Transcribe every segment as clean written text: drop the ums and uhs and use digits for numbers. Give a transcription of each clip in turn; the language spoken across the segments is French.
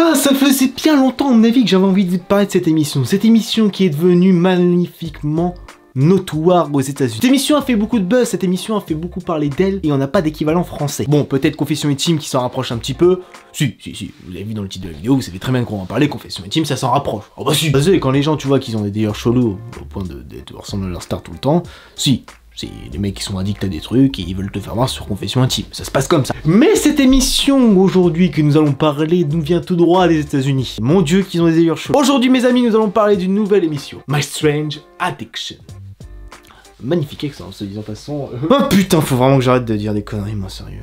Ah, ça faisait bien longtemps, à mon avis, que j'avais envie de parler de cette émission. Cette émission qui est devenue magnifiquement notoire aux États-Unis. Cette émission a fait beaucoup de buzz, cette émission a fait beaucoup parler d'elle, et on n'a pas d'équivalent français. Bon, peut-être Confession Intime qui s'en rapproche un petit peu. Si, vous l'avez vu dans le titre de la vidéo, vous savez très bien de quoi on va parler, Confession Intime, ça s'en rapproche. Oh bah si. Et quand les gens, tu vois, qu'ils ont des délires chelous, au point de ressembler à leur star tout le temps, si. C'est des mecs qui sont addicts à des trucs et ils veulent te faire voir sur Confession Intime. Ça se passe comme ça. Mais cette émission aujourd'hui que nous allons parler nous vient tout droit des États-Unis. Mon Dieu, qu'ils ont des délires chauds. Aujourd'hui, mes amis, nous allons parler d'une nouvelle émission. My Strange Addiction. Magnifique accent, se disant passant. Oh putain, faut vraiment que j'arrête de dire des conneries, moi, sérieux.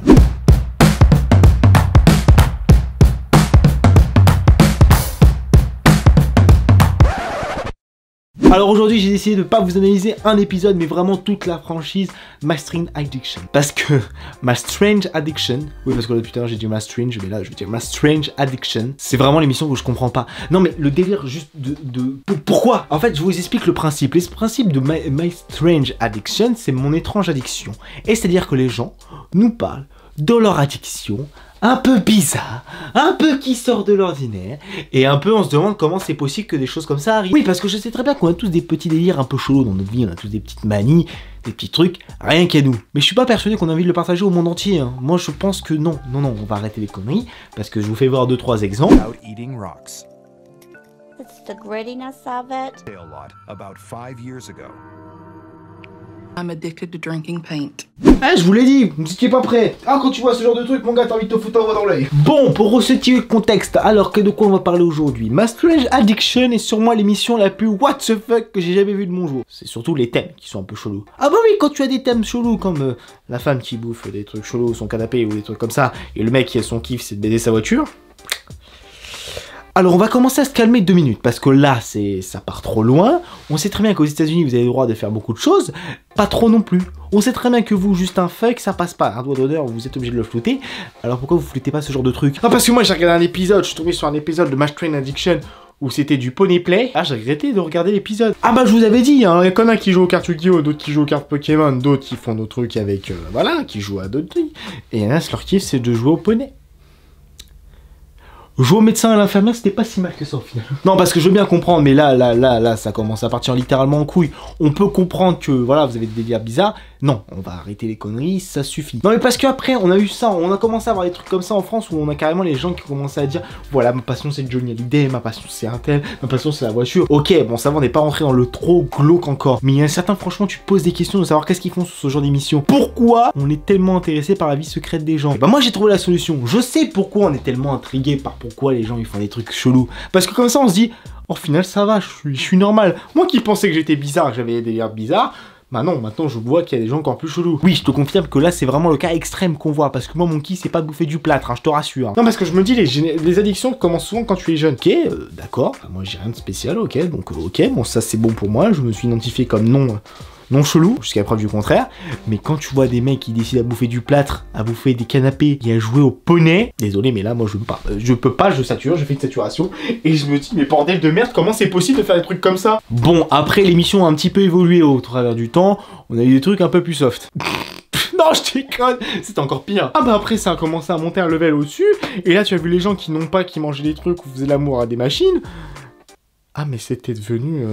Alors aujourd'hui j'ai décidé de pas vous analyser un épisode mais vraiment toute la franchise My Strange Addiction. Parce que My Strange Addiction, oui parce que depuis tout à l'heure j'ai dit My Strange, mais là je vais dire My Strange Addiction, c'est vraiment l'émission que je comprends pas. Non mais le délire juste pourquoi? En fait je vous explique le principe. Le principe de My Strange Addiction c'est mon étrange addiction. Et c'est à dire que les gens nous parlent de leur addiction, un peu bizarre, un peu qui sort de l'ordinaire, et un peu on se demande comment c'est possible que des choses comme ça arrivent. Oui, parce que je sais très bien qu'on a tous des petits délires un peu chelous dans notre vie, on a tous des petites manies, des petits trucs, rien qu'à nous. Mais je suis pas persuadé qu'on a envie de le partager au monde entier, hein. Moi je pense que non, on va arrêter les conneries, parce que je vous fais voir 2-3 exemples. It's the grittiness of it. A lot about 5 years ago. I'm addicted to drinking paint. Ah, je vous l'ai dit, vous étiez pas prêt. Ah, quand tu vois ce genre de truc, mon gars, t'as envie de te foutre un doigt dans l'œil. Bon, pour resituer le contexte, alors que de quoi on va parler aujourd'hui? My Strange Addiction est sur moi l'émission la plus what the fuck que j'ai jamais vue de mon jour. C'est surtout les thèmes qui sont un peu chelous. Ah bah oui, quand tu as des thèmes chelous comme la femme qui bouffe des trucs chelous son canapé ou des trucs comme ça, et le mec qui a son kiff c'est de baiser sa voiture. Alors on va commencer à se calmer 2 minutes, parce que là, ça part trop loin. On sait très bien qu'aux États-Unis vous avez le droit de faire beaucoup de choses, pas trop non plus. On sait très bien que vous, juste un fuck, ça passe pas. Un doigt d'odeur, vous êtes obligé de le flouter. Alors pourquoi vous floutez pas ce genre de truc? Non, parce que moi j'ai regardé un épisode, je suis tombé sur un épisode de My Strange Addiction où c'était du poney play. Ah, j'ai regretté de regarder l'épisode. Ah bah je vous avais dit, hein, il y en a qui jouent aux cartes Yu-Gi-Oh, d'autres qui jouent aux cartes Pokémon, d'autres qui font d'autres trucs avec, voilà, qui jouent à d'autres trucs. Et il y en a, leur kiff c'est de jouer au poney. Jouer au médecin à l'infirmière, c'était pas si mal que ça au final. Non, parce que je veux bien comprendre, mais là, ça commence à partir littéralement en couille. On peut comprendre que, voilà, vous avez des délires bizarres. Non, on va arrêter les conneries, ça suffit. Non, mais parce qu'après, on a eu ça, on a commencé à avoir des trucs comme ça en France où on a carrément les gens qui commencent à dire, voilà, ma passion c'est Johnny Hallyday, ma passion c'est un tel, ma passion c'est la voiture. Ok, bon, ça va, on n'est pas rentré dans le trop glauque encore. Mais il y a certains, franchement, tu te poses des questions de savoir qu'est-ce qu'ils font sur ce genre d'émission. Pourquoi on est tellement intéressé par la vie secrète des gens? Et bah, moi, j'ai trouvé la solution. Je sais pourquoi on est tellement intrigué par pourquoi les gens ils font des trucs chelous. Parce que comme ça, on se dit, au final, ça va, je suis normal. Moi qui pensais que j'étais bizarre, que j'avais des délires bizarres, bah non, maintenant je vois qu'il y a des gens encore plus chelous. Oui, je te confirme que là c'est vraiment le cas extrême qu'on voit, parce que moi mon kiff c'est pas de bouffer du plâtre, hein, je te rassure. Non, parce que je me dis, les addictions commencent souvent quand tu es jeune. Ok, d'accord, moi j'ai rien de spécial, ok, donc ok, bon ça c'est bon pour moi, je me suis identifié comme non chelou, jusqu'à preuve du contraire, mais quand tu vois des mecs qui décident à bouffer du plâtre, à bouffer des canapés et à jouer au poney, désolé mais là moi je peux pas, je sature, je fais une saturation, et je me dis mais bordel de merde, comment c'est possible de faire des trucs comme ça? Bon, après l'émission a un petit peu évolué au travers du temps, on a eu des trucs un peu plus soft. Non, je déconne, c'était encore pire. Ah bah après ça a commencé à monter un level au-dessus, et là tu as vu les gens qui n'ont pas, qui mangeaient des trucs ou faisaient l'amour à des machines. Ah mais c'était devenu...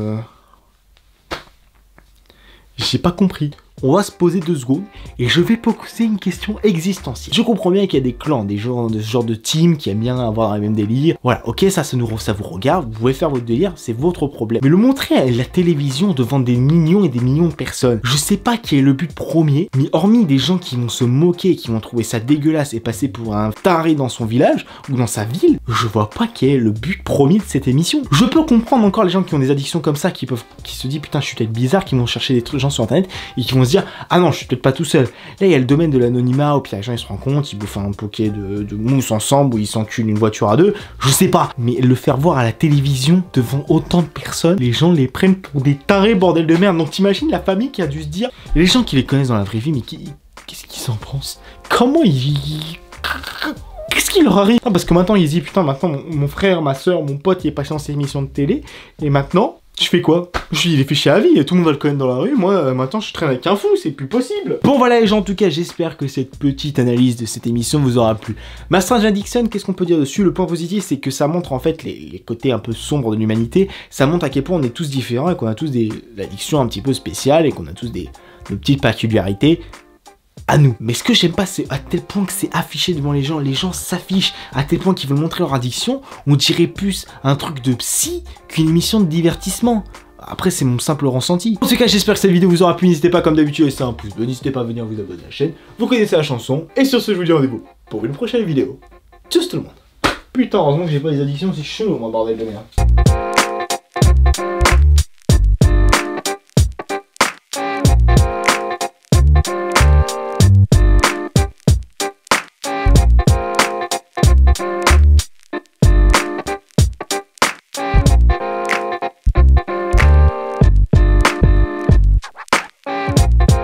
J'ai pas compris. On va se poser 2 secondes et je vais poser une question existentielle. Je comprends bien qu'il y a des clans, des gens de ce genre de team qui aiment bien avoir les mêmes délires. Voilà, ok, ça vous regarde, vous pouvez faire votre délire, c'est votre problème. Mais le montrer à la télévision devant des millions et des millions de personnes, je sais pas qui est le but premier, mais hormis des gens qui vont se moquer, qui vont trouver ça dégueulasse et passer pour un taré dans son village ou dans sa ville, je vois pas quel est le but premier de cette émission. Je peux comprendre encore les gens qui ont des addictions comme ça, qui se disent putain je suis peut-être bizarre, qui vont chercher des trucs gens sur internet et qui vont se dire ah non je suis peut-être pas tout seul. Là il y a le domaine de l'anonymat où puis les gens ils se rendent compte, ils bouffent un poké de mousse ensemble ou ils s'enculent une voiture à 2, je sais pas, mais le faire voir à la télévision devant autant de personnes, les gens les prennent pour des tarés bordel de merde. Donc t'imagines la famille qui a dû se dire, les gens qui les connaissent dans la vraie vie mais qu'est-ce qu'ils en pensent, comment qu'est-ce qui leur arrive? Non, parce que maintenant ils disent putain maintenant mon frère, ma soeur, mon pote il est passé dans ces émissions de télé et maintenant Je fais quoi? Il est fait chier à vie, tout le monde va le connaître dans la rue, moi maintenant je traîne avec un fou, c'est plus possible. Bon voilà les gens, en tout cas j'espère que cette petite analyse de cette émission vous aura plu. Ma Stranger Addiction, qu'est-ce qu'on peut dire dessus? Le point positif c'est que ça montre en fait les côtés un peu sombres de l'humanité, ça montre à quel point on est tous différents et qu'on a tous des addictions un petit peu spéciales et qu'on a tous des petites particularités à nous. Mais ce que j'aime pas, c'est à tel point que c'est affiché devant les gens s'affichent à tel point qu'ils veulent montrer leur addiction, on dirait plus un truc de psy qu'une émission de divertissement. Après c'est mon simple ressenti. En tout cas j'espère que cette vidéo vous aura plu, n'hésitez pas comme d'habitude à laisser un pouce bleu, n'hésitez pas à venir vous abonner à la chaîne, vous connaissez la chanson, et sur ce je vous dis rendez-vous pour une prochaine vidéo. Tchuss tout le monde. Putain heureusement que j'ai pas les addictions, c'est chaud moi bordel de merde.